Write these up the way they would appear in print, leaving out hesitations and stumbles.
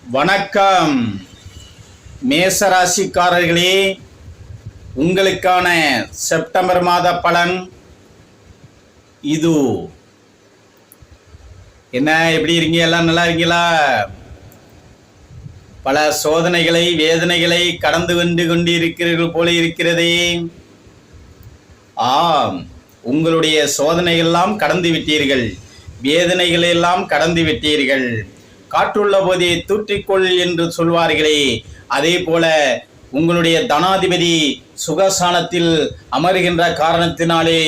வணக்கம் மேசராசிக்காரர்களே, உங்களுக்கான செப்டம்பர் மாத பலன் இது. என்ன, எப்படி இருக்கீங்க? எல்லாம் நல்லா இருக்கீங்களா? பல சோதனைகளை வேதனைகளை கடந்து வந்து கொண்டு இருக்கிறீர்கள் போல இருக்கிறதே. ஆம், உங்களுடைய சோதனைகளெல்லாம் கடந்து விட்டீர்கள், வேதனைகளை எல்லாம் கடந்து விட்டீர்கள். காற்றுள்ள போதே தூற்றிக்கொள் என்று சொல்வார்களே, அதே போல உங்களுடைய தனாதிபதி சுகசானத்தில் அமர்கின்ற காரணத்தினாலே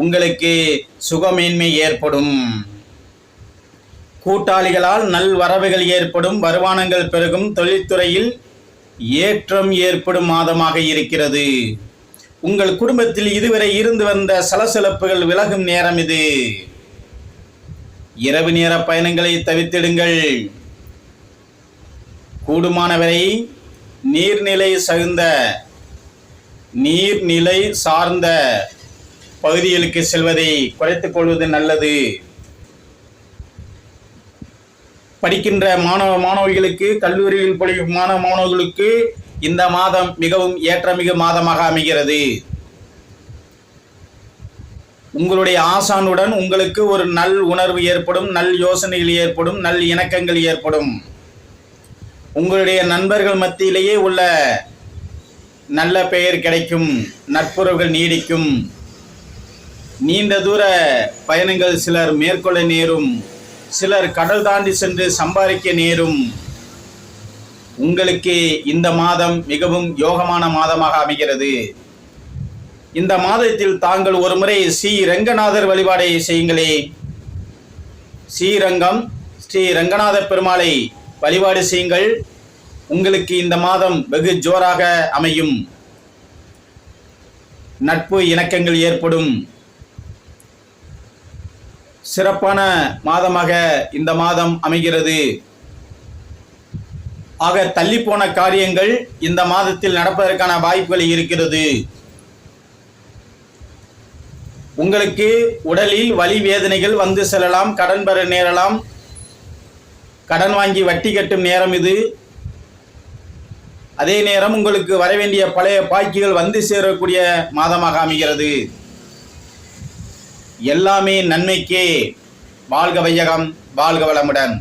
உங்களுக்கு சுகமேன்மை ஏற்படும். கூட்டாளிகளால் நல் வரவுகள் ஏற்படும், வருமானங்கள் பெருகும், தொழில்துறையில் ஏற்றம் ஏற்படும் மாதமாக இருக்கிறது. உங்கள் குடும்பத்தில் இதுவரை இருந்து வந்த சலசலப்புகள் விலகும் நேரம் இது. இரவு நேர பயணங்களை தவிர்த்திடுங்கள். கூடுமானவரை நீர்நிலை சார்ந்த பகுதிகளுக்கு செல்வதை குறைத்துக் கொள்வது நல்லது. படிக்கின்ற மாணவர்களுக்கு, கல்லூரியில் படிக்கும் மாணவர்களுக்கு இந்த மாதம் மிகவும் ஏற்றமிகு மாதமாக அமைகிறது. உங்களுடைய ஆசானுடன் உங்களுக்கு ஒரு நல் உணர்வு ஏற்படும், நல் யோசனைகள் ஏற்படும், நல் இணக்கங்கள் ஏற்படும். உங்களுடைய நண்பர்கள் மத்தியிலேயே உள்ள நல்ல பெயர் கிடைக்கும், நட்புறவுகள் நீடிக்கும். நீண்ட தூர பயணங்கள் சிலர் மேற்கொள்ள நேரும், சிலர் கடல் தாண்டி சென்று சம்பாதிக்க நேரும். உங்களுக்கு இந்த மாதம் மிகவும் யோகமான மாதமாக அமைகிறது. இந்த மாதத்தில் தாங்கள் ஒரு முறை ஸ்ரீ ரங்கநாதர் வழிபாடை செய்யுங்களே. ஸ்ரீ ரங்கநாத பெருமாளை வழிபாடு செய்யுங்கள். உங்களுக்கு இந்த மாதம் வெகு ஜோராக அமையும். நட்பு இணக்கங்கள் ஏற்படும். சிறப்பான மாதமாக இந்த மாதம் அமைகிறது. ஆக தள்ளிப்போன காரியங்கள் இந்த மாதத்தில் நடப்பதற்கான வாய்ப்புகள் இருக்கிறது. உங்களுக்கு உடலில் வலி வேதனைகள் வந்து செல்லலாம், கடன் பெற நேரலாம், கடன் வாங்கி வட்டி கட்டும் நேரம் இது. அதே நேரம் உங்களுக்கு வரவேண்டிய பழைய பாக்கிகள் வந்து சேரக்கூடிய மாதமாக அமைகிறது. எல்லாமே நன்மைக்கே. வாழ்க வையகம், வாழ்க வளமுடன்.